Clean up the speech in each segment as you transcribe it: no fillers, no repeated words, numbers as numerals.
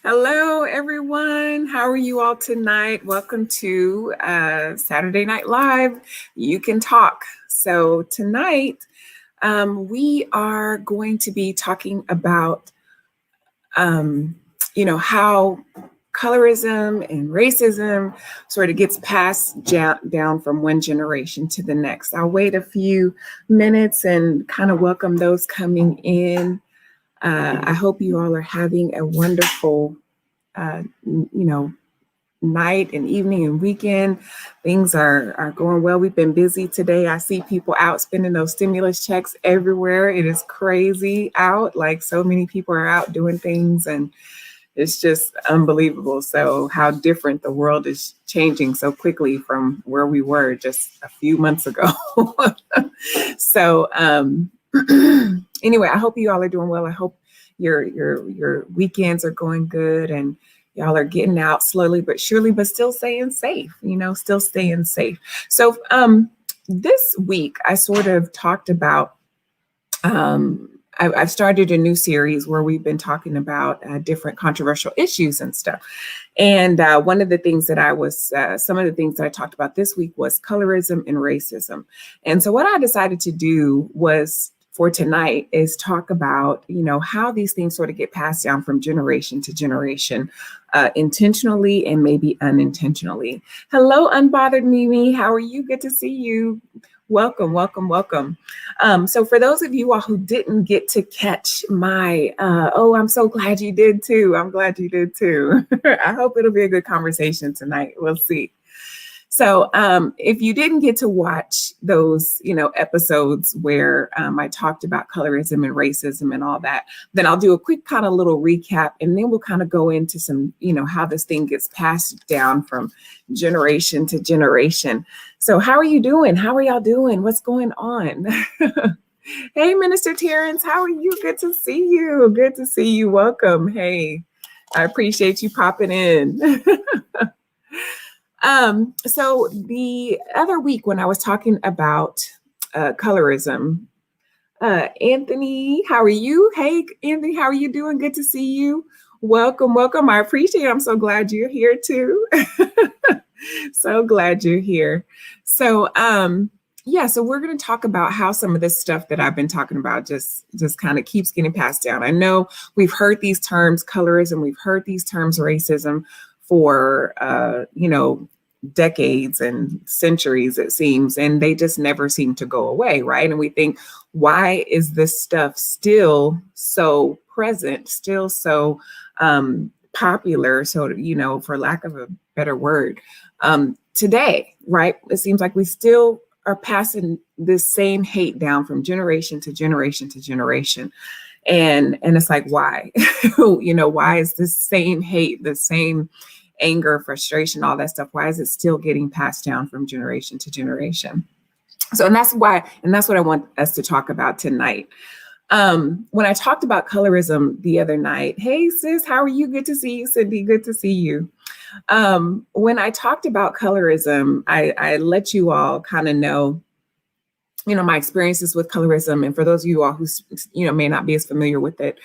Hello, everyone. How are you all tonight? Welcome to Saturday Night Live. You can talk. So tonight, we are going to be talking about, how colorism and racism sort of gets passed down from one generation to the next. I'll wait a few minutes and kind of welcome those coming in. I hope you all are having a wonderful night and evening and weekend. Things are going well. We've been busy today. I see people out spending those stimulus checks everywhere. It is crazy out. Like, so many people are out doing things, and it's just unbelievable. So how different the world is changing so quickly from where we were just a few months ago. So anyway, I hope you all are doing well. I hope your weekends are going good and y'all are getting out slowly but surely, but still staying safe, still staying safe. So this week I sort of talked about, I've started a new series where we've been talking about different controversial issues and stuff. And one of the things that some of the things that I talked about this week was colorism and racism. And so what I decided to do was, for tonight, is talk about, how these things sort of get passed down from generation to generation, intentionally and maybe unintentionally. Hello, Unbothered Mimi. How are you? Good to see you. Welcome, welcome, welcome. So for those of you all who didn't get to catch my, I'm so glad you did too. I'm glad you did too. I hope it'll be a good conversation tonight. We'll see. So if you didn't get to watch those, episodes where I talked about colorism and racism and all that, then I'll do a quick kind of little recap, and then we'll kind of go into some, how this thing gets passed down from generation to generation. So how are you doing? How are y'all doing? What's going on? Hey, Minister Terrence, how are you? Good to see you. Good to see you. Welcome. Hey, I appreciate you popping in. So the other week when I was talking about colorism, Anthony, how are you? Hey, Anthony, how are you doing? Good to see you. Welcome, welcome. I appreciate it. I'm so glad you're here too. So glad you're here. So, so we're going to talk about how some of this stuff that I've been talking about just kind of keeps getting passed down. I know we've heard these terms, colorism, we've heard these terms, racism, for decades and centuries, it seems, and they just never seem to go away, right? And we think, why is this stuff still so present, still so popular? So, for lack of a better word, today, right? It seems like we still are passing this same hate down from generation to generation to generation. And it's like, why? Why is this same hate, the same anger, frustration, all that stuff, why is it still getting passed down from generation to generation? So, and that's what I want us to talk about tonight. When I talked about colorism the other night, hey sis, how are you? Good to see you, Cindy. Good to see you. When I talked about colorism, I let you all kind of know, my experiences with colorism. And for those of you all who, may not be as familiar with it,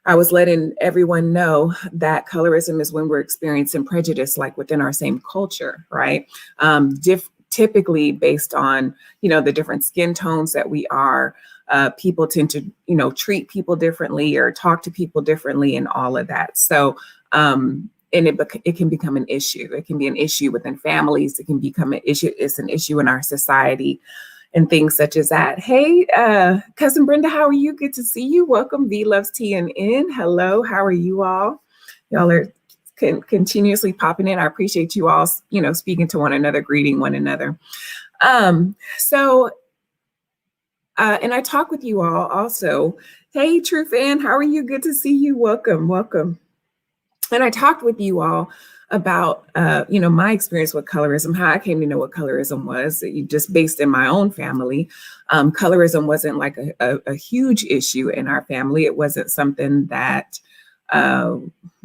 I was letting everyone know that colorism is when we're experiencing prejudice, like within our same culture, right? Typically based on, the different skin tones that we are, people tend to, treat people differently or talk to people differently and all of that. So, and it can become an issue. It can be an issue within families. It can become an issue. It's an issue in our society and things such as that. Hey, cousin Brenda, how are you? Good to see you. Welcome. V loves TNN. Hello. How are you all? Y'all are continuously popping in. I appreciate you all, speaking to one another, greeting one another. And I talk with you all also. Hey, True Fan, how are you? Good to see you. Welcome, welcome. And I talked with you all about, my experience with colorism, how I came to know what colorism was, just based in my own family. Colorism wasn't like a huge issue in our family. It wasn't something that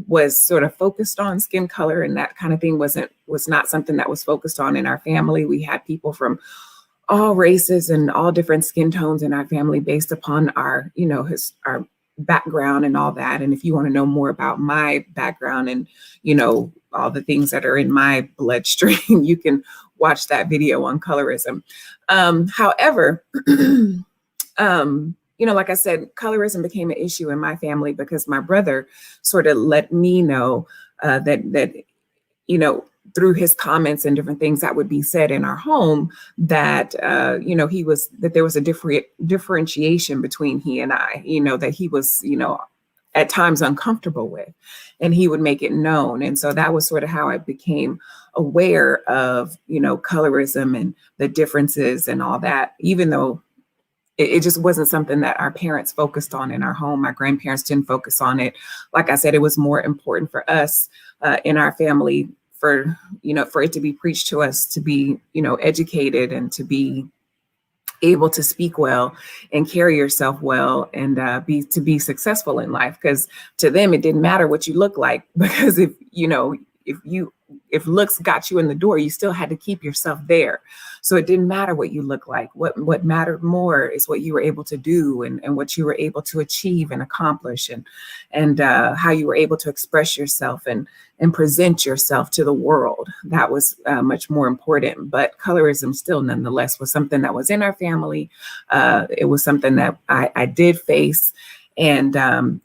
was sort of focused on. Skin color and that kind of thing was not something that was focused on in our family. We had people from all races and all different skin tones in our family based upon our, our background and all that. And if you want to know more about my background and, all the things that are in my bloodstream, you can watch that video on colorism. However, like I said, colorism became an issue in my family because my brother sort of let me know that through his comments and different things that would be said in our home, that that there was a differentiation between he and I, that he was, at times uncomfortable with, and he would make it known. And so that was sort of how I became aware of, colorism and the differences and all that, even though it just wasn't something that our parents focused on in our home. My grandparents didn't focus on it. Like I said, it was more important for us in our family for it to be preached to us, to be, educated and to be able to speak well and carry yourself well and to be successful in life. Because to them, it didn't matter what you look like, because if looks got you in the door, you still had to keep yourself there. So it didn't matter what you look like. What mattered more is what you were able to do and what you were able to achieve and accomplish, and how you were able to express yourself and present yourself to the world. That was much more important. But colorism still nonetheless was something that was in our family. It was something that I did face, and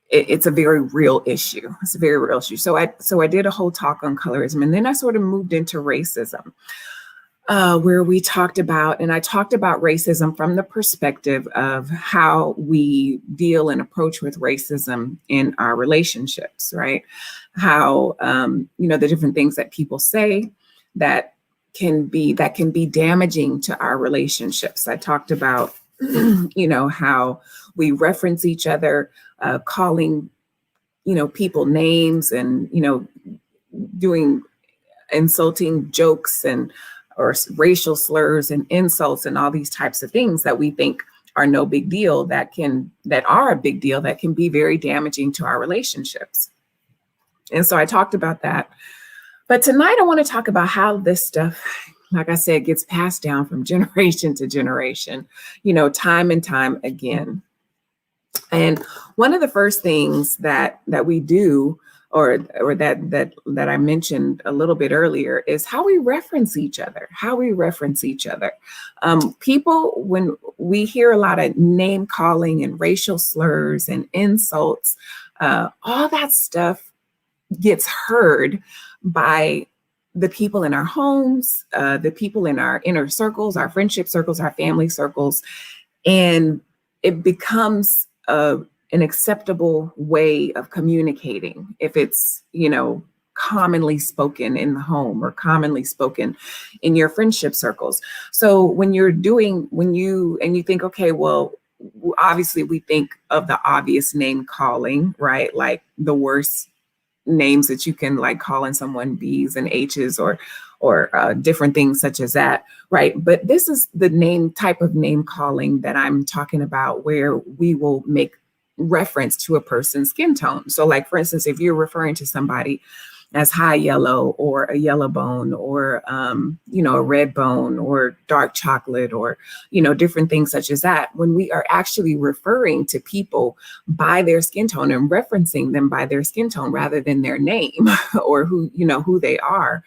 it's a very real issue. It's a very real issue. So I did a whole talk on colorism, and then I sort of moved into racism, where I talked about racism from the perspective of how we deal and approach with racism in our relationships, right? How, the different things that people say that can be damaging to our relationships. I talked about, how we reference each other, calling, people names and, doing insulting jokes or racial slurs and insults and all these types of things that we think are no big deal, that are a big deal, that can be very damaging to our relationships. And so I talked about that. But tonight I want to talk about how this stuff, like I said, gets passed down from generation to generation, time and time again. And one of the first things that we do, or that I mentioned a little bit earlier, is how we reference each other. People, when we hear a lot of name calling and racial slurs and insults, all that stuff gets heard by the people in our homes, the people in our inner circles, our friendship circles, our family circles, and it becomes an acceptable way of communicating if it's, commonly spoken in the home or commonly spoken in your friendship circles. So when you think, okay, well, obviously we think of the obvious name calling, right? Like the worst names that you can like calling someone B's and H's or different things such as that, right? But this is the type of name calling that I'm talking about, where we will make reference to a person's skin tone. So like, for instance, if you're referring to somebody as high yellow or a yellow bone or, a red bone or dark chocolate or, different things such as that, when we are actually referring to people by their skin tone and referencing them by their skin tone rather than their name or who they are,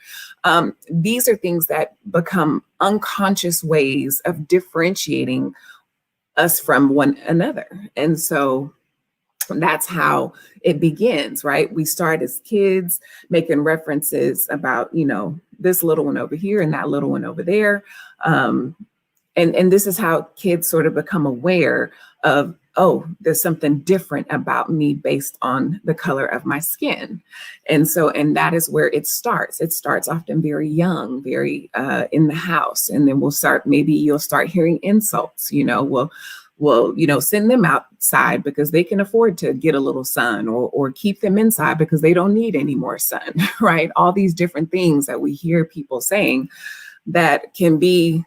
these are things that become unconscious ways of differentiating us from one another. And so that's how it begins, right? We start as kids making references about, this little one over here and that little one over there. And this is how kids sort of become aware of, oh, there's something different about me based on the color of my skin. And that is where it starts. It starts often very young, very in the house. And then maybe you'll start hearing insults, we'll send them outside because they can afford to get a little sun, or keep them inside because they don't need any more sun, right? All these different things that we hear people saying that can be,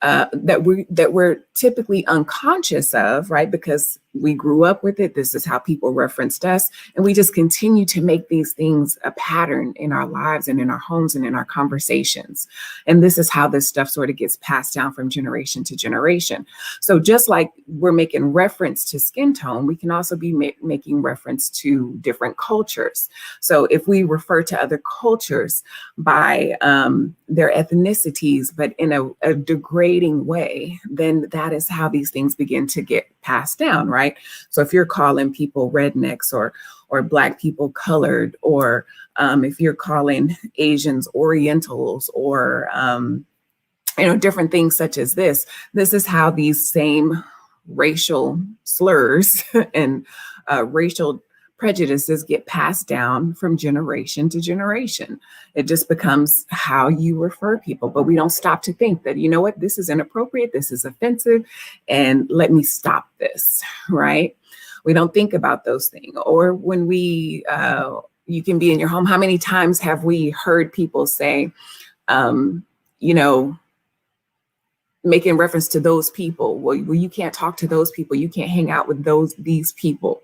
that we're typically unconscious of, right? Because we grew up with it. This is how people referenced us. And we just continue to make these things a pattern in our lives and in our homes and in our conversations. And this is how this stuff sort of gets passed down from generation to generation. So just like we're making reference to skin tone, we can also be making reference to different cultures. So if we refer to other cultures by their ethnicities, but in a degrading way, then that is how these things begin to get passed down, right? So if you're calling people rednecks or Black people colored, or if you're calling Asians Orientals, or different things such as this is how these same racial slurs and racial prejudices get passed down from generation to generation. It just becomes how you refer people, but we don't stop to think that, you know what, this is inappropriate, this is offensive, and let me stop this, right? We don't think about those things. Or when you can be in your home, how many times have we heard people say, making reference to those people, well, you can't talk to those people, you can't hang out with these people.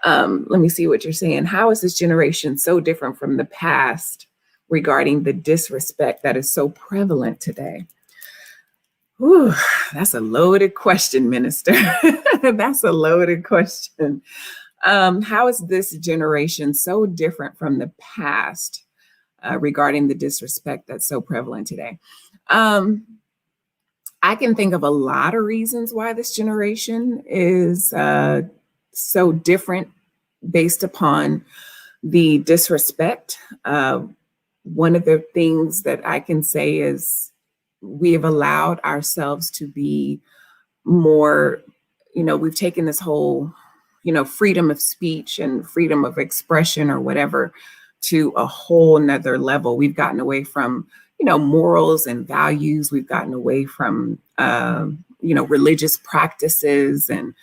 Let me see what you're saying. How is this generation so different from the past regarding the disrespect that is so prevalent today? Whew, that's a loaded question, Minister. That's a loaded question. How is this generation so different from the past regarding the disrespect that's so prevalent today? I can think of a lot of reasons why this generation is so different based upon the disrespect. One of the things that I can say is we have allowed ourselves to be more, we've taken this whole, freedom of speech and freedom of expression or whatever to a whole nother level. We've gotten away from morals and values. We've gotten away from, religious practices and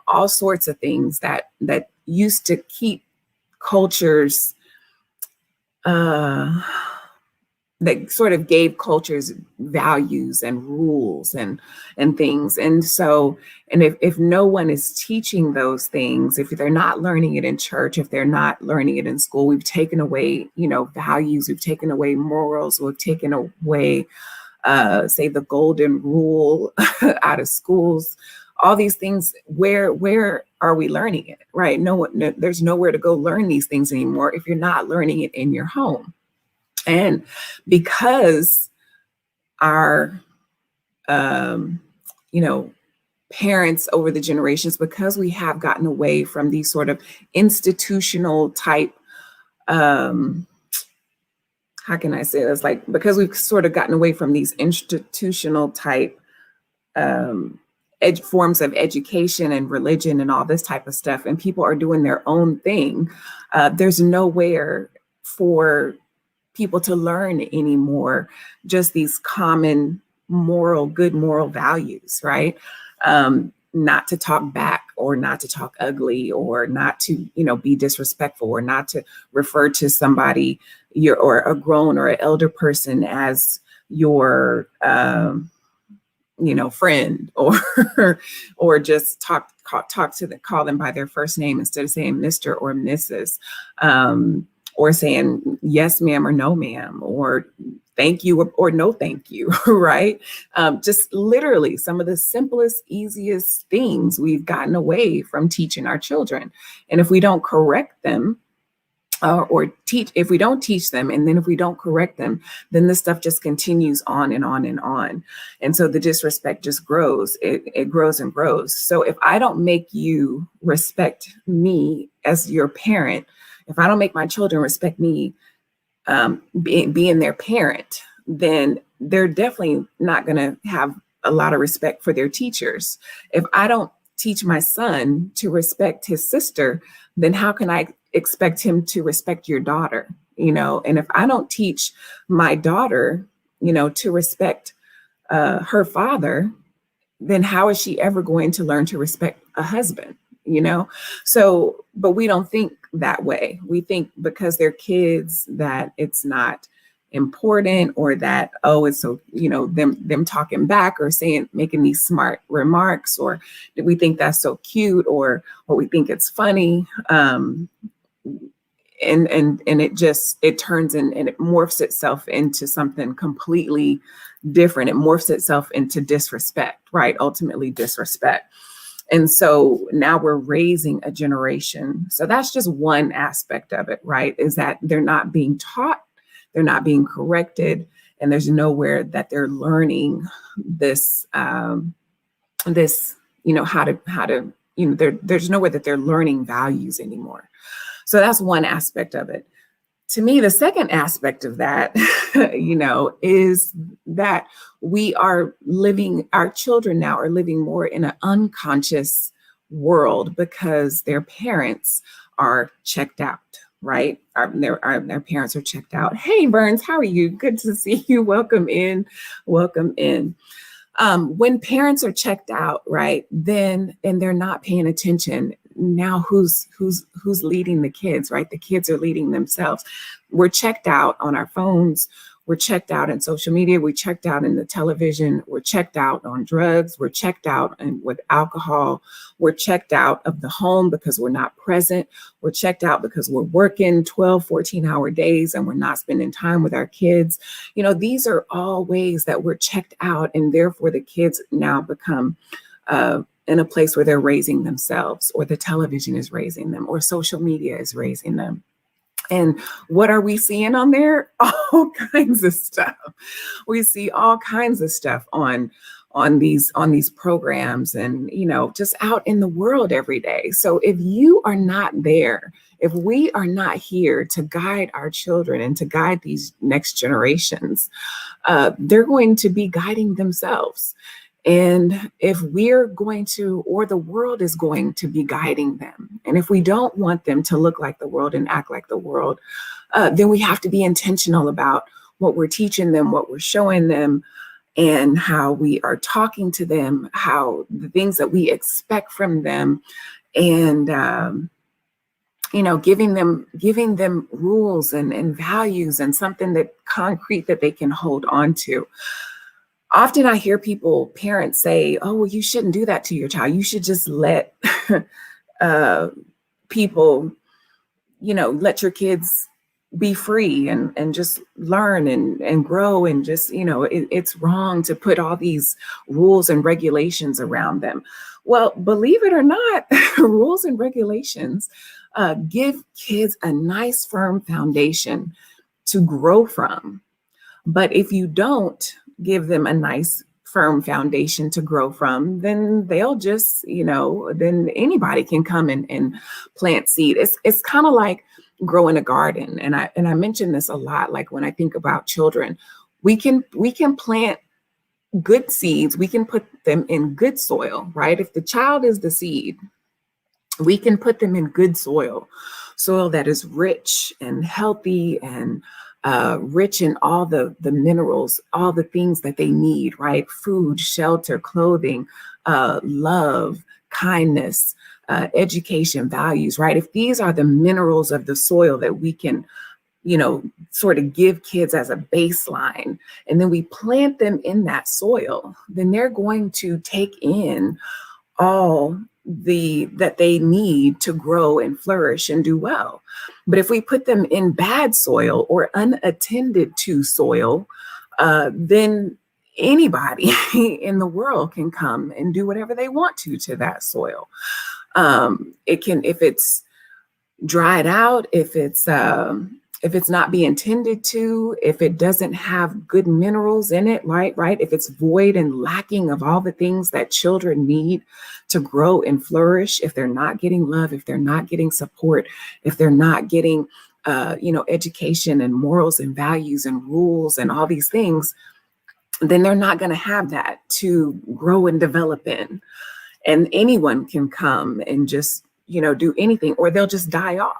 all sorts of things that used to keep cultures, that sort of gave cultures values and rules and things. And so, and if no one is teaching those things, if they're not learning it in church, if they're not learning it in school, we've taken away, values, we've taken away morals, we've taken away, say, the golden rule out of schools, all these things. Where are we learning it, right? There's nowhere to go learn these things anymore if you're not learning it in your home. And because our, parents over the generations, because we have gotten away from these sort of institutional type, how can I say this? Like, because we've sort of gotten away from these institutional type forms of education and religion and all this type of stuff, and people are doing their own thing, there's nowhere for people to learn anymore, just these common good moral values, right? Not to talk back, or not to talk ugly, or not to, be disrespectful, or not to refer to somebody, or a grown or an elder person as your, friend, or just call them by their first name instead of saying Mr. or Mrs. Or saying yes, ma'am, or no, ma'am, or thank you, or no, thank you, right? Just literally some of the simplest, easiest things we've gotten away from teaching our children. And if we don't correct them, if we don't teach them, and then if we don't correct them, then this stuff just continues on and on and on. And so the disrespect just grows. It grows and grows. So if I don't make you respect me as your parent, if I don't make my children respect me being their parent, then they're definitely not going to have a lot of respect for their teachers. If I don't teach my son to respect his sister, then how can I expect him to respect your daughter? And if I don't teach my daughter, to respect her father, then how is she ever going to learn to respect a husband? So, but we don't think that way. We think because they're kids that it's not important, or that, oh, it's so, them talking back or making these smart remarks, or that we think that's so cute, or we think it's funny. And it turns in, and it morphs itself into something completely different. It morphs itself into disrespect, right? Ultimately disrespect. And so now we're raising a generation. So that's just one aspect of it, right? Is that they're not being taught, they're not being corrected, and there's nowhere that they're learning this, how to, there's nowhere that they're learning values anymore. So that's one aspect of it. To me, the second aspect of that, is that our children now are living more in an unconscious world because their parents are checked out, right? Their parents are checked out. Hey, Burns, how are you? Good to see you. Welcome in. Welcome in. When parents are checked out, right, then, and they're not paying attention, now who's leading the kids, right? The kids are leading themselves. We're checked out on our phones. We're checked out in social media. We're checked out in the television. We're checked out on drugs. We're checked out with alcohol. We're checked out of the home because we're not present. We're checked out because we're working 12, 14-hour days and we're not spending time with our kids. These are all ways that we're checked out, and therefore the kids now become in a place where they're raising themselves, or the television is raising them, or social media is raising them. And what are we seeing on there? All kinds of stuff. We see all kinds of stuff on these programs, and just out in the world every day. So if you are not there, if we are not here to guide our children and to guide these next generations, they're going to be guiding themselves. And if we're going to, or the world is going to be guiding them, and if we don't want them to look like the world and act like the world, then we have to be intentional about what we're teaching them, what we're showing them, and how we are talking to them, how the things that we expect from them, and giving them rules and values and something that concrete that they can hold on to. Often I hear parents say, oh, well, you shouldn't do that to your child. You should just let people, let your kids be free and just learn and grow, and just, it's wrong to put all these rules and regulations around them. Well, believe it or not, rules and regulations give kids a nice, firm foundation to grow from. But if you don't give them a nice, firm foundation to grow from, then they'll just, then anybody can come and plant seed. It's kind of like growing a garden. And I mention this a lot, like when I think about children, we can plant good seeds. We can put them in good soil, right? If the child is the seed, we can put them in good soil that is rich and healthy and rich in all the minerals, all the things that they need, right? Food, shelter, clothing, love, kindness, education, values, right? If these are the minerals of the soil that we can, sort of give kids as a baseline, and then we plant them in that soil, then they're going to take in all that they need to grow and flourish and do well. But if we put them in bad soil or unattended to soil, then anybody in the world can come and do whatever they want to that soil. If it's dried out, if it's not being tended to, if it doesn't have good minerals in it, right? If it's void and lacking of all the things that children need to grow and flourish, if they're not getting love, if they're not getting support, if they're not getting, education and morals and values and rules and all these things, then they're not going to have that to grow and develop in. And anyone can come and just, do anything, or they'll just die off.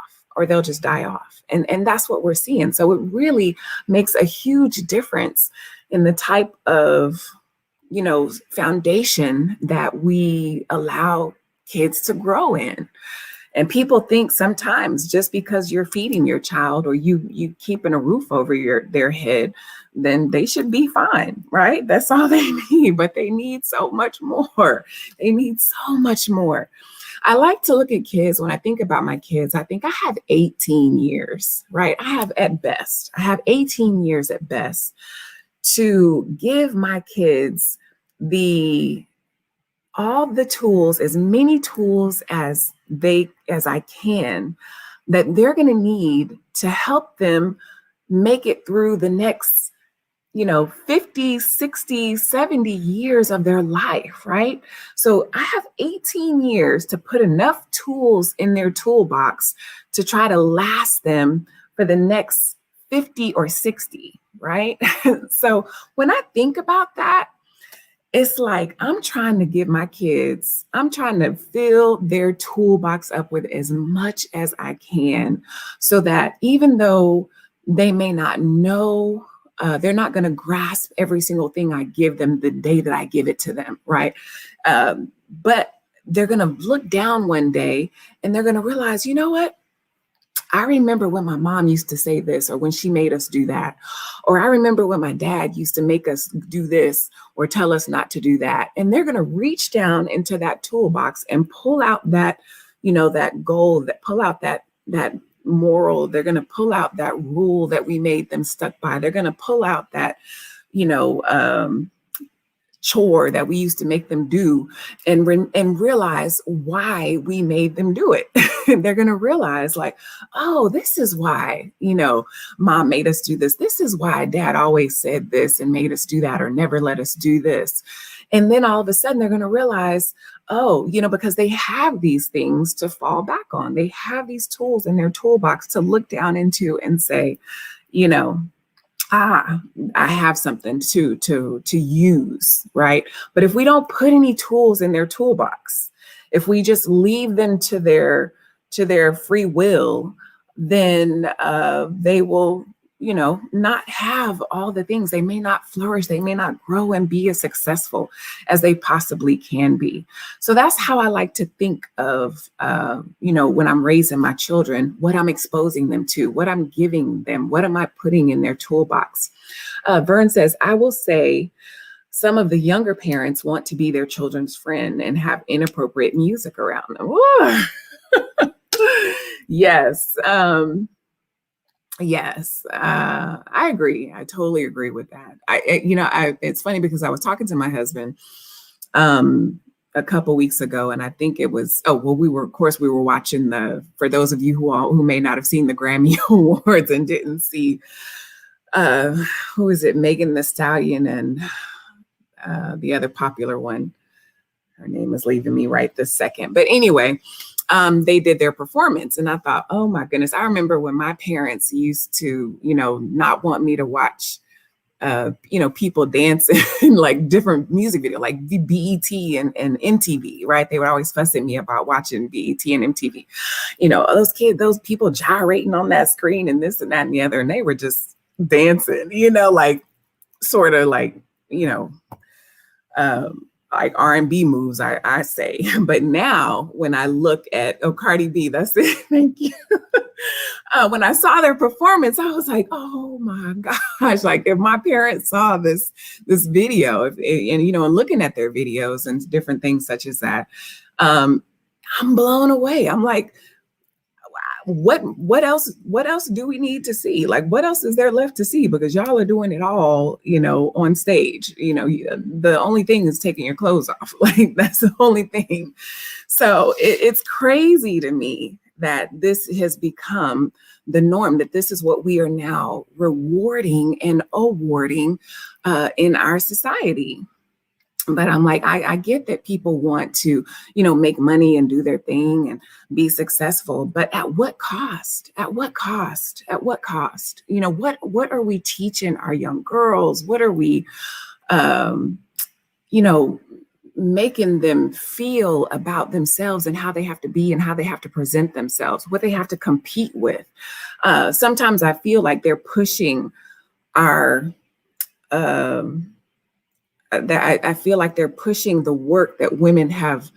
And that's what we're seeing. So it really makes a huge difference in the type of, foundation that we allow kids to grow in. And people think sometimes just because you're feeding your child or you keeping a roof over their head, then they should be fine, right? That's all they need, but they need so much more. They need so much more. I like to look at kids. When I think about my kids, I think I have 18 years, right? I have 18 years at best to give my kids the all the tools, as many tools as I can, that they're going to need to help them make it through the next 50, 60, 70 years of their life, right? So I have 18 years to put enough tools in their toolbox to try to last them for the next 50 or 60, right? So when I think about that, it's like I'm trying to fill their toolbox up with as much as I can, so that even though they may not know, they're not going to grasp every single thing I give them the day that I give it to them, right? But they're going to look down one day and they're going to realize, you know what? I remember when my mom used to say this, or when she made us do that. Or I remember when my dad used to make us do this or tell us not to do that. And they're going to reach down into that toolbox and pull out that, that goal, that pull out that moral. They're going to pull out that rule that we made them stuck by. They're going to pull out that, chore that we used to make them do, and realize why we made them do it. They're going to realize, like, oh, this is why, mom made us do this. This is why dad always said this and made us do that, or never let us do this. And then all of a sudden they're going to realize, oh, because they have these things to fall back on. They have these tools in their toolbox to look down into and say, I have something to use, right? But if we don't put any tools in their toolbox, if we just leave them to their free will, then they will, not have all the things. They may not flourish. They may not grow and be as successful as they possibly can be. So that's how I like to think of, when I'm raising my children, what I'm exposing them to, what I'm giving them, what am I putting in their toolbox? Vern says, I will say some of the younger parents want to be their children's friend and have inappropriate music around them. Yes. Yes, I agree. I totally agree with that. It's funny because I was talking to my husband a couple weeks ago, and I think it was, we were watching for those of you who may not have seen the Grammy Awards and didn't see, who is it? Megan Thee Stallion and the other popular one. Her name is leaving me right this second. But anyway, they did their performance, and I thought, oh my goodness, I remember when my parents used to, not want me to watch, people dancing like different music video, like BET and MTV, right? They would always fuss at me about watching BET and MTV. Those people gyrating on that screen and this and that and the other, and they were just dancing, like sort of like, like R&B moves, I say. But now when I look at, Cardi B, that's it, thank you. When I saw their performance, I was like, oh my gosh, like if my parents saw this video, and looking at their videos and different things such as that, I'm blown away. I'm like, what else do we need to see? Like, what else is there left to see? Because y'all are doing it all, on stage. The only thing is taking your clothes off. Like, that's the only thing. So it's crazy to me that this has become the norm, that this is what we are now rewarding and awarding in our society. But I'm like, I get that people want to, make money and do their thing and be successful, but at what cost? At what cost? At what cost? What are we teaching our young girls? What are we, making them feel about themselves and how they have to be and how they have to present themselves, what they have to compete with? Sometimes I feel like they're pushing our, I feel like they're pushing the work that women have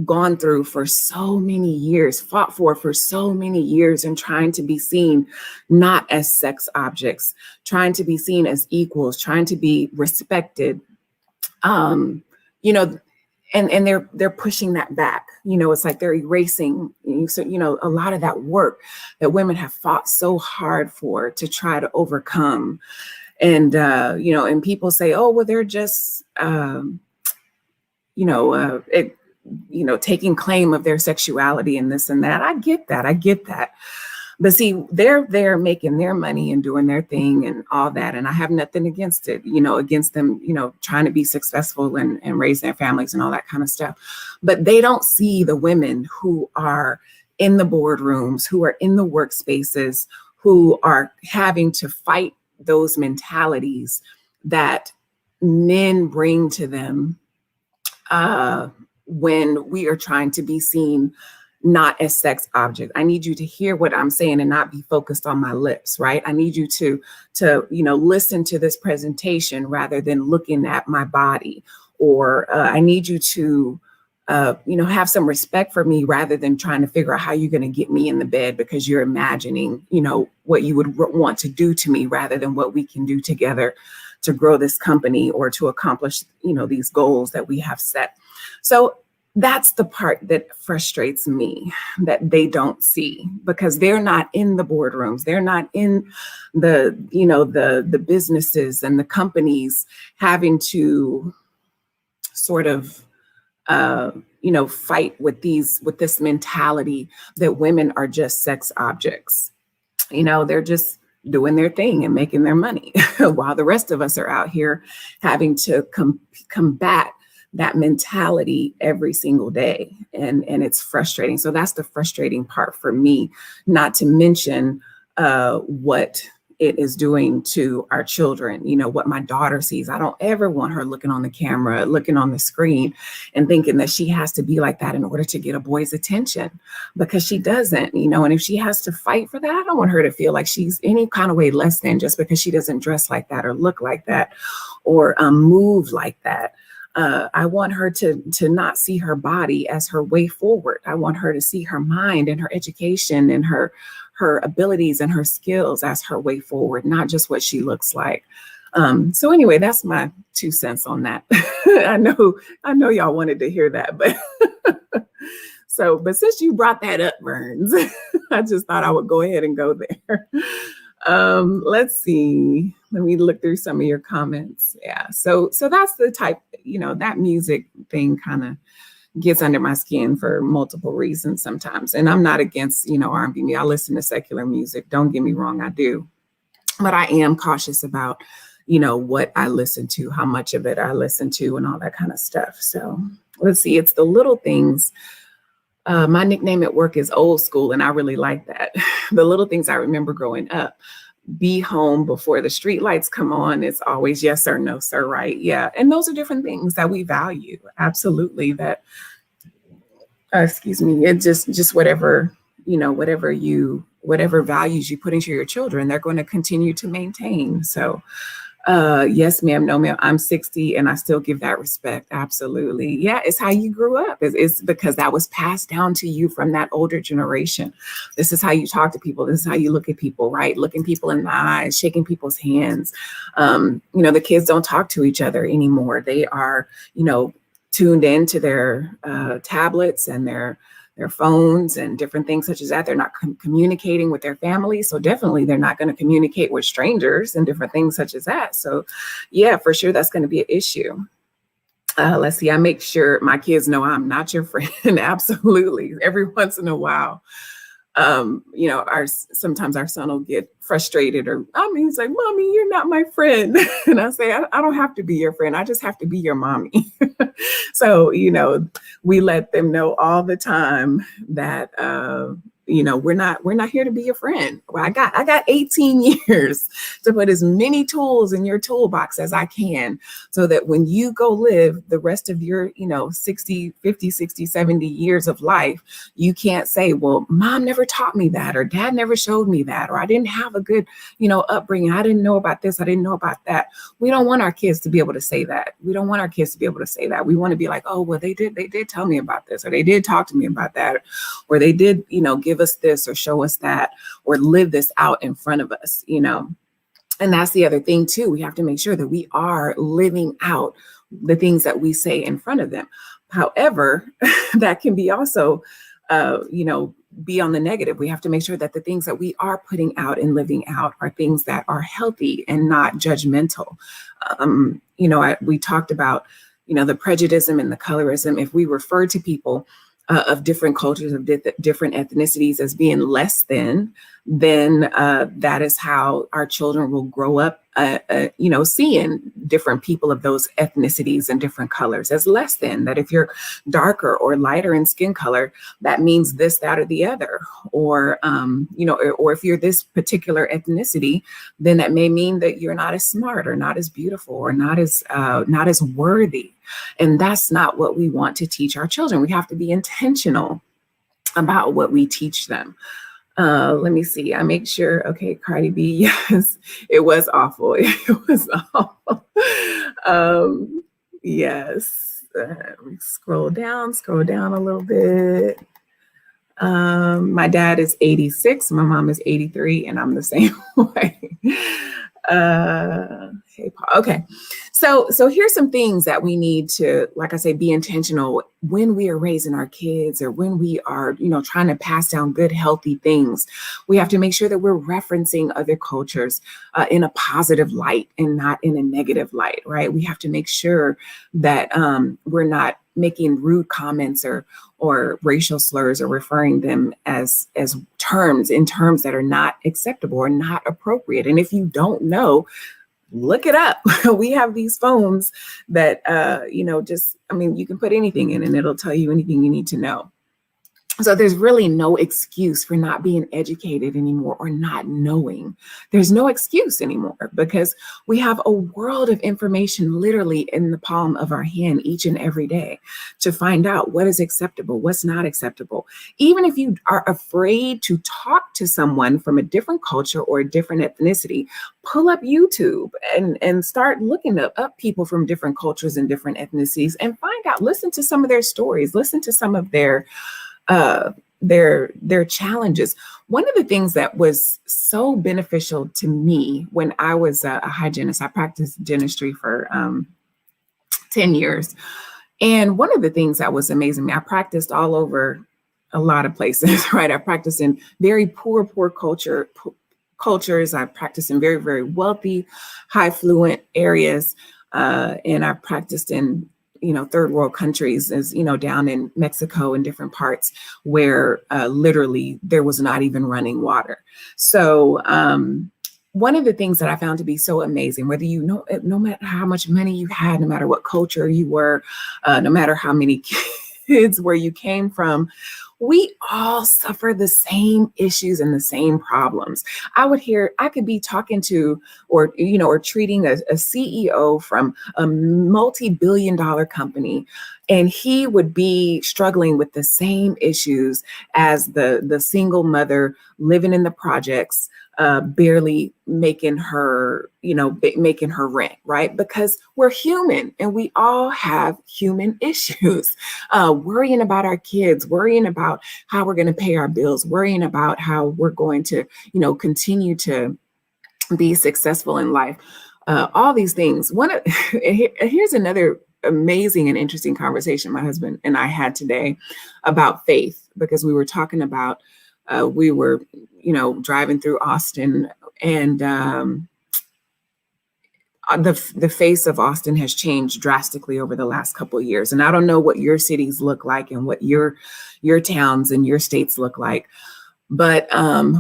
gone through for so many years, fought for so many years, and trying to be seen not as sex objects, trying to be seen as equals, trying to be respected. Um, you know, and they're pushing that back. It's like they're erasing. So a lot of that work that women have fought so hard for to try to overcome. And and people say, oh well, they're just taking claim of their sexuality and this and that. I get that. But see, they're making their money and doing their thing and all that. And I have nothing against it, against them, trying to be successful and raise their families and all that kind of stuff. But they don't see the women who are in the boardrooms, who are in the workspaces, who are having to fight those mentalities that men bring to them when we are trying to be seen not as sex object. I need you to hear what I'm saying and not be focused on my lips, right? I need you to listen to this presentation rather than looking at my body. Or I need you to, have some respect for me rather than trying to figure out how you're going to get me in the bed because you're imagining, what you would want to do to me rather than what we can do together to grow this company or to accomplish, these goals that we have set. So that's the part that frustrates me, that they don't see, because they're not in the boardrooms. They're not in the businesses and the companies having to sort of, fight with this mentality that women are just sex objects. They're just doing their thing and making their money while the rest of us are out here having to combat that mentality every single day. And it's frustrating. So that's the frustrating part for me, not to mention what it is doing to our children. What my daughter sees. I don't ever want her looking on the camera, looking on the screen and thinking that she has to be like that in order to get a boy's attention, because she doesn't, and if she has to fight for that, I don't want her to feel like she's any kind of way less than just because she doesn't dress like that or look like that or move like that. I want her to not see her body as her way forward. I want her to see her mind and her education and her abilities and her skills as her way forward, not just what she looks like. So anyway, that's my 2 cents on that. I know y'all wanted to hear that, but but since you brought that up, Burns, I just thought I would go ahead and go there. Let's see. Let me look through some of your comments. Yeah. So that's the type, that music thing kind of gets under my skin for multiple reasons sometimes. And I'm not against, R&B. I listen to secular music. Don't get me wrong. I do. But I am cautious about, what I listen to, how much of it I listen to and all that kind of stuff. So let's see. It's the little things. My nickname at work is old school, and I really like that. The little things I remember growing up. Be home before the street lights come on. It's always yes sir, no sir, right? Yeah. And those are different things that we value. Absolutely. That, it's just whatever, whatever values you put into your children, they're going to continue to maintain. So yes, ma'am. No, ma'am. I'm 60 and I still give that respect. Absolutely. Yeah. It's how you grew up. It's because that was passed down to you from that older generation. This is how you talk to people. This is how you look at people, right? Looking people in the eyes, shaking people's hands. The kids don't talk to each other anymore. They are, tuned into their tablets and their phones and different things such as that. They're not communicating with their families. So definitely they're not going to communicate with strangers and different things such as that. So yeah, for sure, that's going to be an issue. Let's see. I make sure my kids know I'm not your friend. Absolutely. Every once in a while. Sometimes our son will get frustrated he's like, Mommy, you're not my friend. And I say, I don't have to be your friend. I just have to be your mommy. So, we let them know all the time that, we're not here to be your friend. Well, I got 18 years to put as many tools in your toolbox as I can, so that when you go live the rest of your 60, 50, 60, 70 years of life, you can't say, well, mom never taught me that, or dad never showed me that, or I didn't have a good upbringing, I didn't know about this, I didn't know about that. We don't want our kids to be able to say that. We don't want our kids to be able to say that. We want to be like, oh, well, they did tell me about this, or they did talk to me about that, or they did give us this or show us that, or live this out in front of us. And that's the other thing too. We have to make sure that we are living out the things that we say in front of them. However, that can be also be on the negative. We have to make sure that the things that we are putting out and living out are things that are healthy and not judgmental. We talked about the prejudice and the colorism. If we refer to people of different cultures, of different ethnicities as being less than, then that is how our children will grow up, seeing different people of those ethnicities and different colors as less than. That if you're darker or lighter in skin color, that means this, that, or the other. Or, or if you're this particular ethnicity, then that may mean that you're not as smart or not as beautiful or not as worthy. And that's not what we want to teach our children. We have to be intentional about what we teach them. Let me see. I make sure. Okay, Cardi B. Yes, it was awful. It was awful. Yes. Scroll down a little bit. My dad is 86. My mom is 83, and I'm the same way. Hey, Paul. Okay. So here's some things that we need to, like I say, be intentional when we are raising our kids, or when we are, trying to pass down good, healthy things. We have to make sure that we're referencing other cultures in a positive light and not in a negative light, right? We have to make sure that we're not making rude comments or racial slurs, or referring them as terms that are not acceptable or not appropriate. And if you don't know, look it up. We have these phones that, you can put anything in and it'll tell you anything you need to know. So there's really no excuse for not being educated anymore or not knowing. There's no excuse anymore, because we have a world of information literally in the palm of our hand each and every day to find out what is acceptable, what's not acceptable. Even if you are afraid to talk to someone from a different culture or a different ethnicity, pull up YouTube and start looking up people from different cultures and different ethnicities and find out, listen to some of their stories, listen to some of their challenges. One of the things that was so beneficial to me when I was a hygienist, I practiced dentistry for 10 years. And one of the things that was amazing, I practiced all over a lot of places, right? I practiced in very poor cultures. I practiced in very, very wealthy, high fluent areas. And I practiced in third world countries, as down in Mexico and different parts where literally there was not even running water. So one of the things that I found to be so amazing, whether no matter how much money you had, no matter what culture you were, no matter how many kids where you came from, we all suffer the same issues and the same problems. I could be talking to or treating a CEO from a multi-billion-dollar company, and he would be struggling with the same issues as the single mother living in the projects, barely making her rent, right? Because we're human and we all have human issues, worrying about our kids, worrying about how we're going to pay our bills, worrying about how we're going to, continue to be successful in life. All these things. Here's another amazing and interesting conversation my husband and I had today about faith, because we were talking about, we were, driving through Austin, and the face of Austin has changed drastically over the last couple of years. And I don't know what your cities look like and what your towns and your states look like, but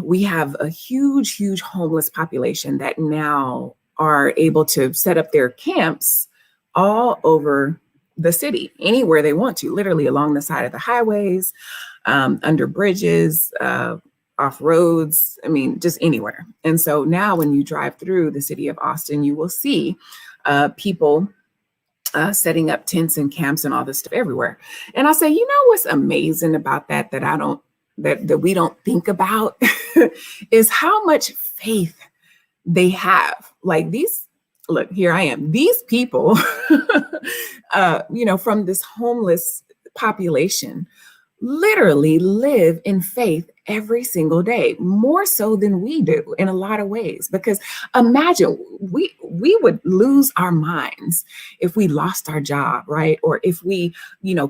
we have a huge, huge homeless population that now are able to set up their camps all over the city, anywhere they want to, literally along the side of the highways. under bridges, off roads, I mean, just anywhere. And so now when you drive through the city of Austin, you will see people setting up tents and camps and all this stuff everywhere. And I say, you know what's amazing about that, that we don't think about is how much faith they have. Like look, here I am. These people, from this homeless population, literally live in faith every single day, more so than we do in a lot of ways. Because imagine we would lose our minds if we lost our job, right? Or if we,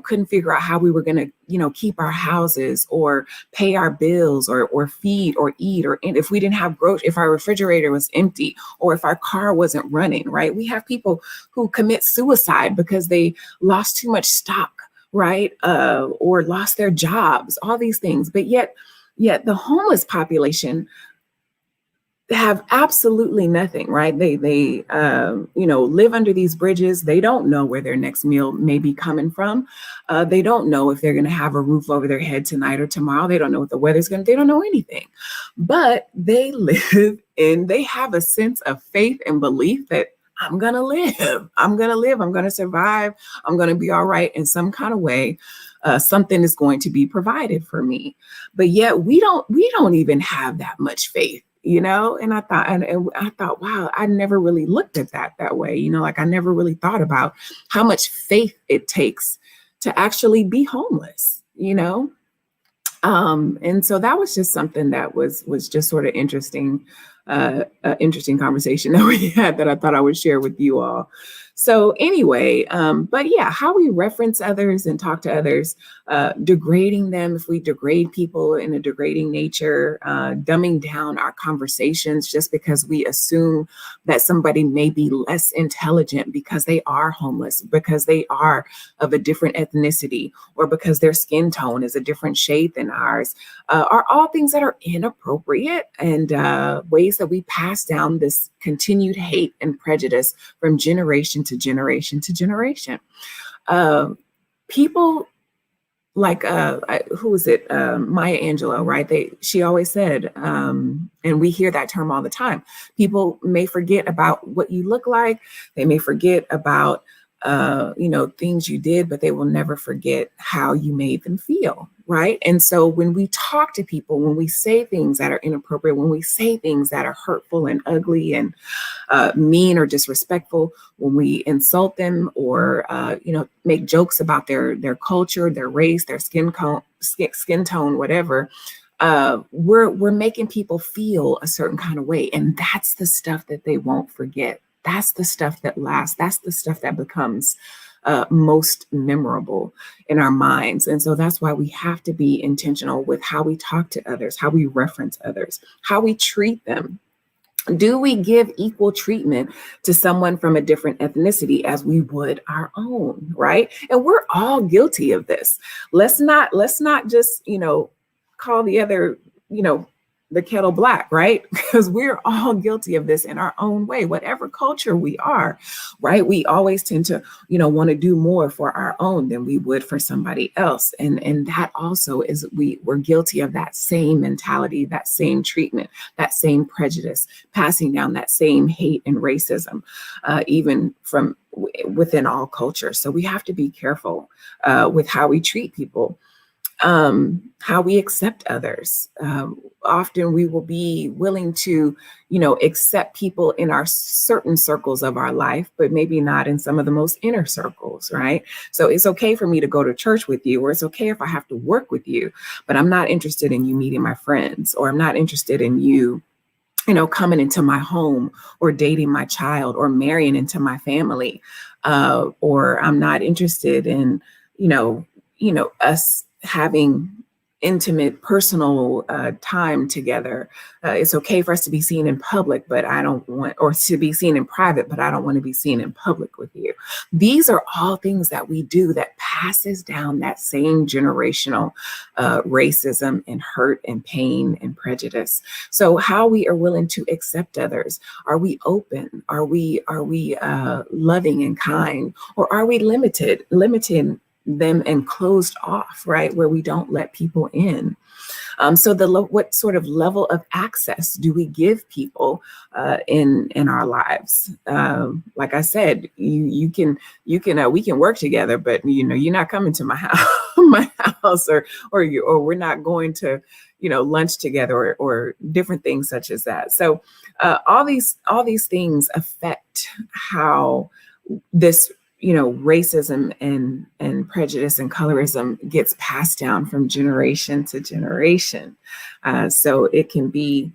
couldn't figure out how we were going to, keep our houses or pay our bills or feed or eat, or if we didn't have groceries, if our refrigerator was empty or if our car wasn't running, right? We have people who commit suicide because they lost too much stock, right? Or lost their jobs, all these things. But yet the homeless population have absolutely nothing, right? They live under these bridges. They don't know where their next meal may be coming from. They don't know if they're going to have a roof over their head tonight or tomorrow. They don't know what the weather's going to, they don't know anything, but they have a sense of faith and belief that I'm going to live. I'm going to survive. I'm going to be all right in some kind of way. Something is going to be provided for me. But yet we don't even have that much faith, and I thought, wow, I never really looked at that way. Like I never really thought about how much faith it takes to actually be homeless, and so that was just something that was just sort of interesting, interesting conversation that we had that I thought I would share with you all. So anyway, but yeah, how we reference others and talk to others, degrading them, if we degrade people in a degrading nature, dumbing down our conversations just because we assume that somebody may be less intelligent because they are homeless, because they are of a different ethnicity, or because their skin tone is a different shade than ours, are all things that are inappropriate and ways that we pass down this continued hate and prejudice from generation to generation to generation. People like, who was it? Maya Angelou, right? She always said, and we hear that term all the time, people may forget about what you look like. They may forget about, things you did, but they will never forget how you made them feel, right? And so when we talk to people, when we say things that are inappropriate, when we say things that are hurtful and ugly and mean or disrespectful, when we insult them or, make jokes about their culture, their race, their skin tone, whatever, we're making people feel a certain kind of way. And that's the stuff that they won't forget. That's the stuff that lasts. That's the stuff that becomes most memorable in our minds. And so that's why we have to be intentional with how we talk to others, how we reference others, how we treat them. Do we give equal treatment to someone from a different ethnicity as we would our own, right? And we're all guilty of this. Let's not just, call the other, the kettle black, right? Because we're all guilty of this in our own way, whatever culture we are, right? We always tend to, want to do more for our own than we would for somebody else. And that also is, we're guilty of that same mentality, that same treatment, that same prejudice, passing down that same hate and racism, even from within all cultures. So we have to be careful with how we treat people. How we accept others. Often we will be willing to, accept people in our certain circles of our life, but maybe not in some of the most inner circles, right? So it's okay for me to go to church with you, or it's okay if I have to work with you, but I'm not interested in you meeting my friends, or I'm not interested in you, coming into my home, or dating my child, or marrying into my family, or I'm not interested in, us having intimate, personal time together. It's okay for us to be seen in public, but I don't want, or to be seen in private, but I don't want to be seen in public with you. These are all things that we do that passes down that same generational racism and hurt and pain and prejudice. So how we are willing to accept others. Are we open? Are we loving and kind? Or are we limiting them and closed off, right? Where we don't let people in. So what sort of level of access do we give people in our lives? Like I said, you can we can work together, but you're not coming to my house, my house, or we're not going to lunch together, or different things such as that. So all these things affect how this racism and prejudice and colorism gets passed down from generation to generation. So it can be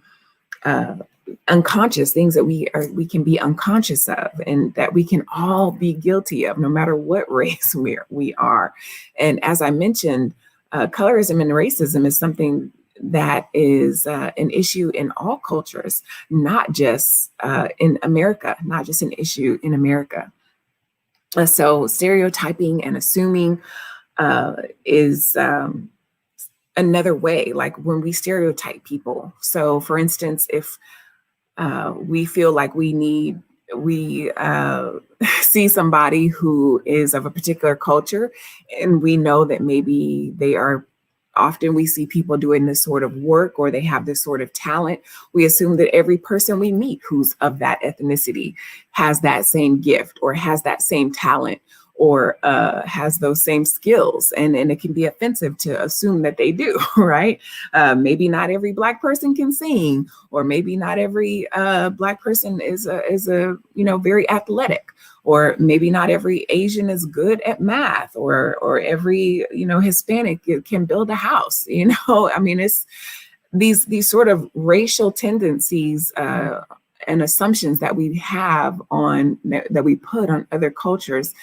unconscious things that we can be unconscious of, and that we can all be guilty of, no matter what race we are. And as I mentioned, colorism and racism is something that is an issue in all cultures, not just in America, not just an issue in America. So stereotyping and assuming is another way, like when we stereotype people. So for instance, if we feel like we see somebody who is of a particular culture, and we know that maybe they are, often we see people doing this sort of work, or they have this sort of talent. We assume that every person we meet who's of that ethnicity has that same gift, or has that same talent, or has those same skills. And it can be offensive to assume that they do, right? Maybe not every Black person can sing, or maybe not every Black person is a very athletic, or maybe not every Asian is good at math, or every Hispanic can build a house. I mean, it's these sort of racial tendencies and assumptions that we have that we put on other cultures,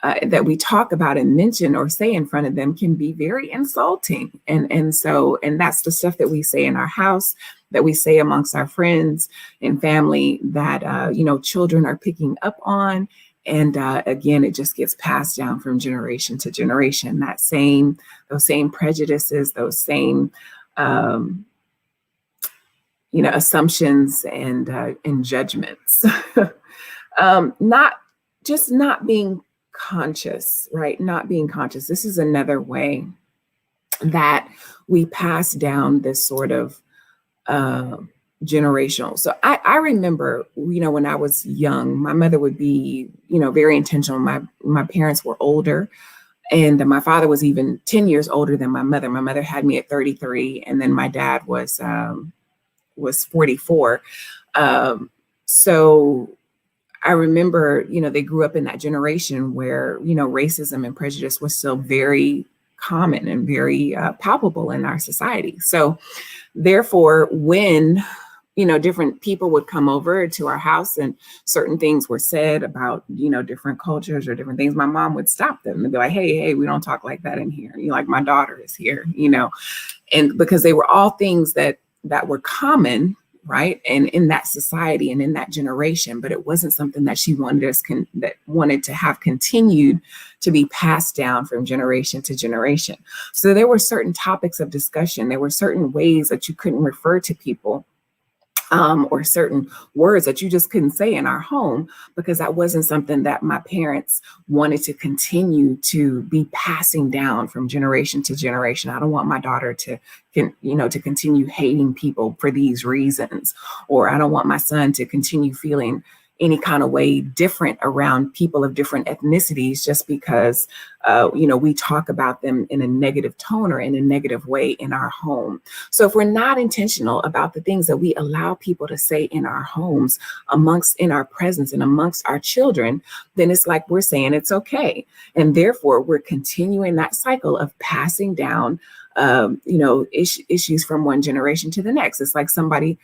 that we talk about and mention or say in front of them, can be very insulting. And that's the stuff that we say in our house, that we say amongst our friends and family, that children are picking up on. And again, it just gets passed down from generation to generation. Those same prejudices, those same assumptions and judgments. Not being conscious, right? Not being conscious. This is another way that we pass down this sort of generational. So I remember, when I was young, my mother would be, very intentional. My parents were older, and my father was even 10 years older than my mother. My mother had me at 33, and then my dad was 44. So I remember, they grew up in that generation where, racism and prejudice was still very common and very palpable in our society. So therefore, when, different people would come over to our house and certain things were said about, different cultures or different things, my mom would stop them and be like, hey, we don't talk like that in here. Like, my daughter is here, and because they were all things that were common, right? And in that society and in that generation, but it wasn't something that she wanted to have continued to be passed down from generation to generation. So there were certain topics of discussion. There were certain ways that you couldn't refer to people, or certain words that you just couldn't say in our home, because that wasn't something that my parents wanted to continue to be passing down from generation to generation. I don't want my daughter to continue hating people for these reasons, or I don't want my son to continue feeling any kind of way different around people of different ethnicities just because, we talk about them in a negative tone or in a negative way in our home. So if we're not intentional about the things that we allow people to say in our homes, in our presence and amongst our children, then it's like we're saying it's okay. And therefore, we're continuing that cycle of passing down, issues from one generation to the next. It's like somebody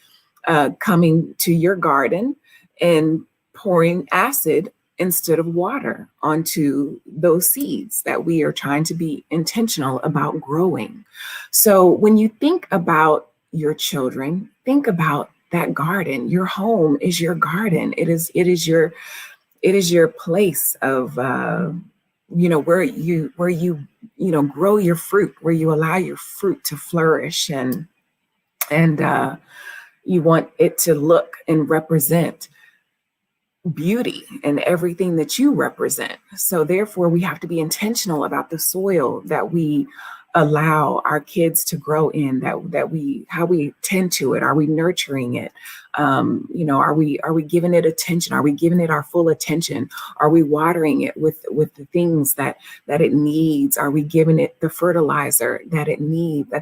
coming to your garden and pouring acid instead of water onto those seeds that we are trying to be intentional about growing. So when you think about your children, think about that garden. Your home is your garden. It is your place of where you grow your fruit, where you allow your fruit to flourish, and you want it to look and represent beauty and everything that you represent. So therefore, we have to be intentional about the soil that we allow our kids to grow in, that we how we tend to it. Are we nurturing it? Are we giving it attention? Are we giving it our full attention? Are we watering it with the things that it needs? Are we giving it the fertilizer that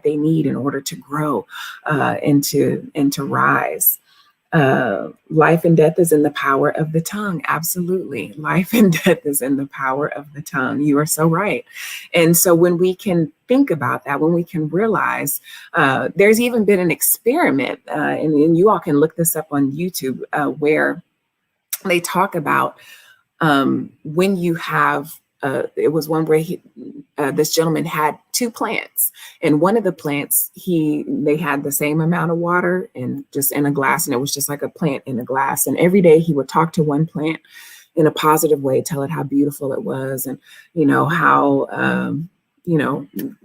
they need in order to grow and to rise? Life and death is in the power of the tongue. Absolutely. Life and death is in the power of the tongue. You are so right. And so when we can think about that, when we can realize, there's even been an experiment, and you all can look this up on YouTube, where they talk about when you have, it was one where this gentleman had two plants, and one of the plants, they had the same amount of water and just in a glass, and it was just like a plant in a glass. And every day he would talk to one plant in a positive way, tell it how beautiful it was, and how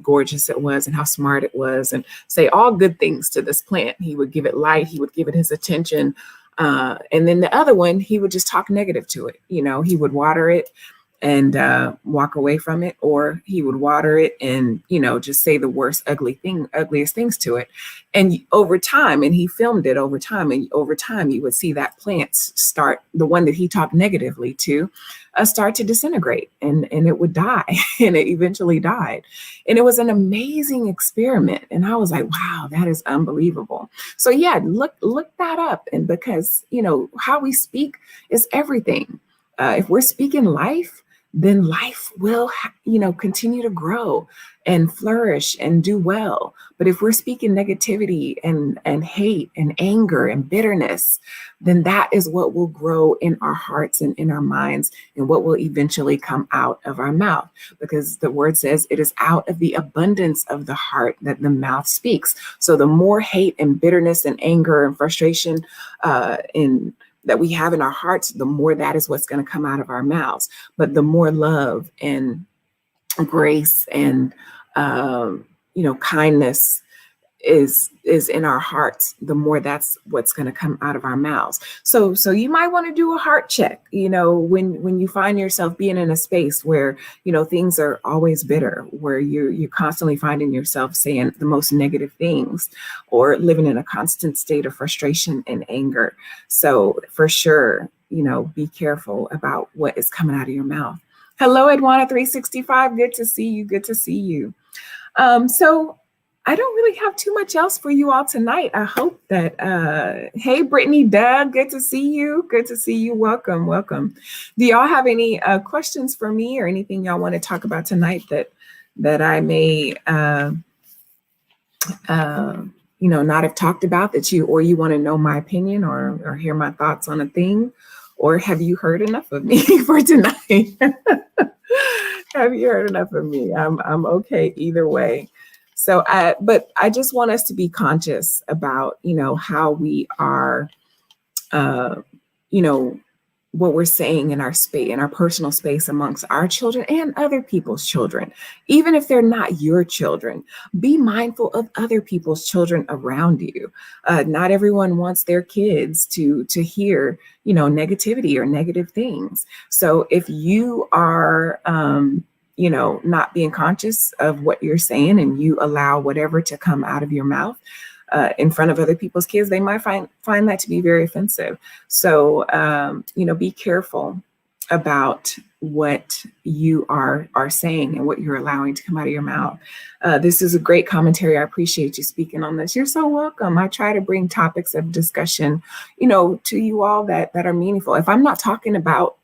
gorgeous it was, and how smart it was, and say all good things to this plant. He would give it light, he would give it his attention, and then the other one, he would just talk negative to it. He would water it and walk away from it, or he would water it and just say the worst ugliest things to it. And over time, and he filmed it over time, and over time you would see that plant start, the one that he talked negatively to, start to disintegrate, and it would die. And it eventually died. And it was an amazing experiment, and I was like, wow, that is unbelievable. So yeah, look that up. And because how we speak is everything. If we're speaking life, then life will, continue to grow and flourish and do well. But if we're speaking negativity and hate and anger and bitterness, then that is what will grow in our hearts and in our minds, and what will eventually come out of our mouth. Because the word says it is out of the abundance of the heart that the mouth speaks. So the more hate and bitterness and anger and frustration that we have in our hearts, the more that is what's going to come out of our mouths. But the more love and grace and kindness is in our hearts, the more that's what's going to come out of our mouths. So you might want to do a heart check, when you find yourself being in a space where things are always bitter, where you're constantly finding yourself saying the most negative things, or living in a constant state of frustration and anger. So for sure, be careful about what is coming out of your mouth. Hello, Edwana 365. Good to see you. Good to see you. So I don't really have too much else for you all tonight. I hope that, hey, Brittany, Doug, good to see you. Good to see you. Welcome, welcome. Do y'all have any questions for me, or anything y'all want to talk about tonight that I may, not have talked about, that you want to know my opinion, or hear my thoughts on a thing? Or have you heard enough of me for tonight? Have you heard enough of me? I'm okay either way. So but I just want us to be conscious about, how we are, what we're saying in our space, in our personal space, amongst our children and other people's children. Even if they're not your children, be mindful of other people's children around you. Not everyone wants their kids to hear, negativity or negative things. So if you are, not being conscious of what you're saying, and you allow whatever to come out of your mouth in front of other people's kids, they might find that to be very offensive. So, be careful about what you are saying and what you're allowing to come out of your mouth. This is a great commentary. I appreciate you speaking on this. You're so welcome. I try to bring topics of discussion, to you all that are meaningful. If I'm not talking about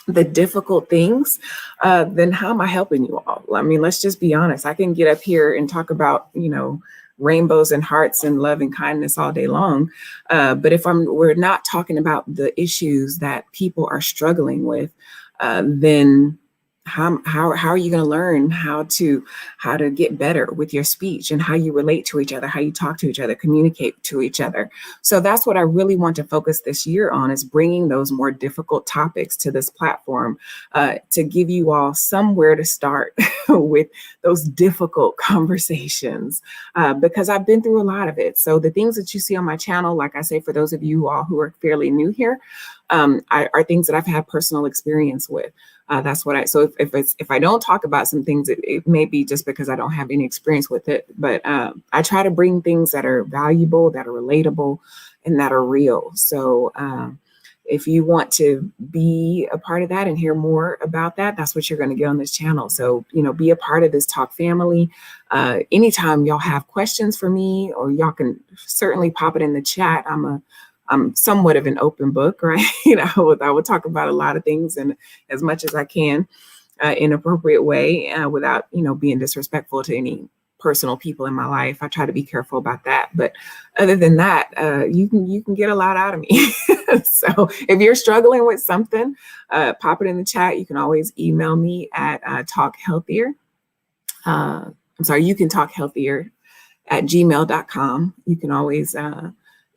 the difficult things, then how am I helping you all? I mean, let's just be honest. I can get up here and talk about, rainbows and hearts and love and kindness all day long. But if we're not talking about the issues that people are struggling with, then how are you going to learn how to get better with your speech and how you relate to each other, how you talk to each other, communicate to each other? So that's what I really want to focus this year on, is bringing those more difficult topics to this platform, to give you all somewhere to start with those difficult conversations, because I've been through a lot of it. So the things that you see on my channel, like I say, for those of you all who are fairly new here, are things that I've had personal experience with. That's what so if I don't talk about some things, it may be just because I don't have any experience with it. But I try to bring things that are valuable, that are relatable, and that are real. So if you want to be a part of that and hear more about that, that's what you're going to get on this channel. So, be a part of this talk family. Anytime y'all have questions for me, or y'all can certainly pop it in the chat. I'm somewhat of an open book, right? I would talk about a lot of things, and as much as I can, in an appropriate way, without, being disrespectful to any personal people in my life. I try to be careful about that. But other than that, you can get a lot out of me. So if you're struggling with something, pop it in the chat. You can always email me at talkhealthier. I'm sorry, you can talkhealthier@gmail.com. You can always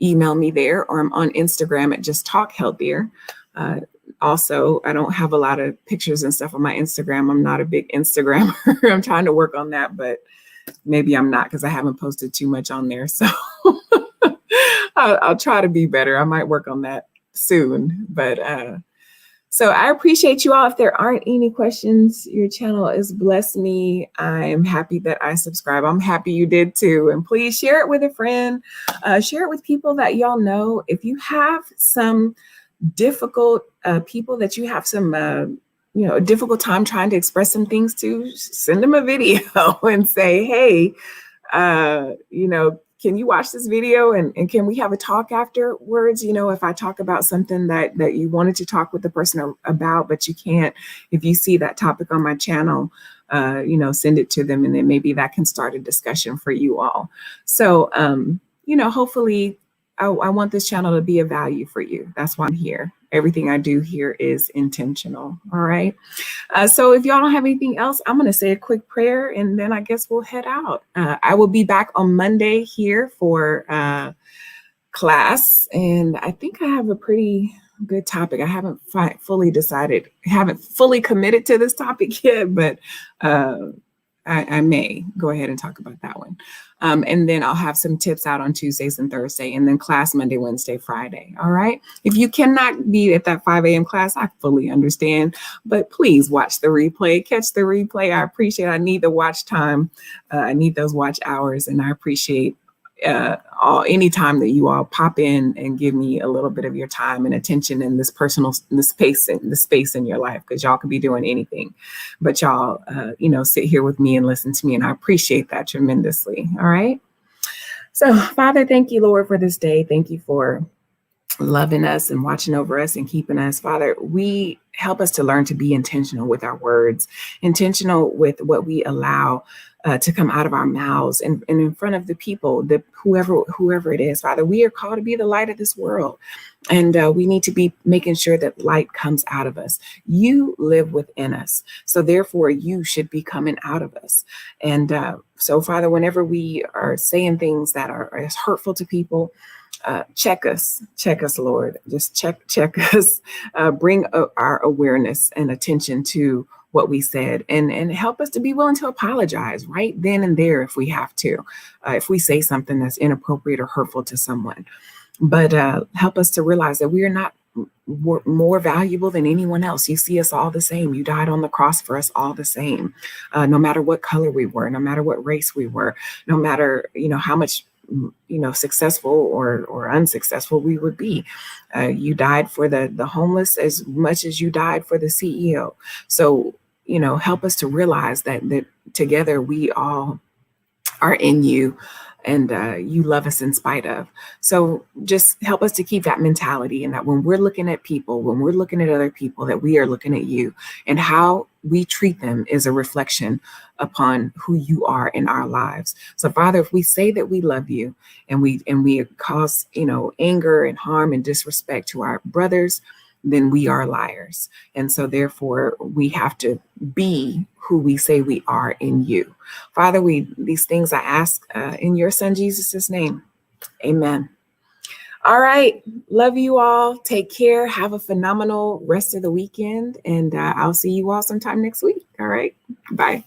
email me there, or I'm on Instagram at just talk healthier. Also, I don't have a lot of pictures and stuff on my Instagram. I'm not a big Instagrammer. I'm trying to work on that, but maybe I'm not, because I haven't posted too much on there. So I'll try to be better. I might work on that soon. But so I appreciate you all. If there aren't any questions, your channel has blessed me. I'm happy that I subscribe. I'm happy you did too. And please share it with a friend. Share it with people that y'all know. If you have some difficult people that you have some a difficult time trying to express some things to, send them a video and say, hey, can you watch this video, and can we have a talk afterwards? If I talk about something that you wanted to talk with the person about, but you can't, if you see that topic on my channel, send it to them, and then maybe that can start a discussion for you all. So, hopefully I want this channel to be a value for you. That's why I'm here. Everything I do here is intentional. All right. So if y'all don't have anything else, I'm going to say a quick prayer, and then I guess we'll head out. I will be back on Monday here for class. And I think I have a pretty good topic. I haven't fully decided, haven't fully committed to this topic yet, but I may go ahead and talk about that one. And then I'll have some tips out on Tuesdays and Thursday, and then class Monday, Wednesday, Friday. All right. If you cannot be at that 5 a.m. class, I fully understand, but please watch the replay, catch the replay. I appreciate it. I need the watch time. I need those watch hours, and I appreciate any time that you all pop in and give me a little bit of your time and attention in this space in your life, because y'all could be doing anything, but y'all sit here with me and listen to me, and I appreciate that tremendously. All right. So Father, thank you, Lord, for this day. Thank you for loving us and watching over us and keeping us. Father, we help us to learn to be intentional with our words, intentional with what we allow to come out of our mouths and in front of the people, whoever it is. Father, we are called to be the light of this world, and we need to be making sure that light comes out of us. You live within us, so therefore you should be coming out of us. And so, Father, whenever we are saying things that are as hurtful to people, check us, Lord. Just check us. Bring our awareness and attention to what we said, and help us to be willing to apologize right then and there if we have to, if we say something that's inappropriate or hurtful to someone. But help us to realize that we are not more valuable than anyone else. You see us all the same. You died on the cross for us all the same, no matter what color we were, no matter what race we were, no matter how much successful or unsuccessful we would be. You died for the homeless as much as you died for the CEO. So help us to realize that together we all are in you, and you love us in spite of. So just help us to keep that mentality, and that when we're looking at people, when we're looking at other people, that we are looking at you, and how we treat them is a reflection upon who you are in our lives. So Father, if we say that we love you, and we cause anger and harm and disrespect to our brothers, then we are liars. And so therefore we have to be who we say we are in you. Father, these things I ask in your son Jesus' name. Amen. All right. Love you all. Take care. Have a phenomenal rest of the weekend. And I'll see you all sometime next week. All right. Bye.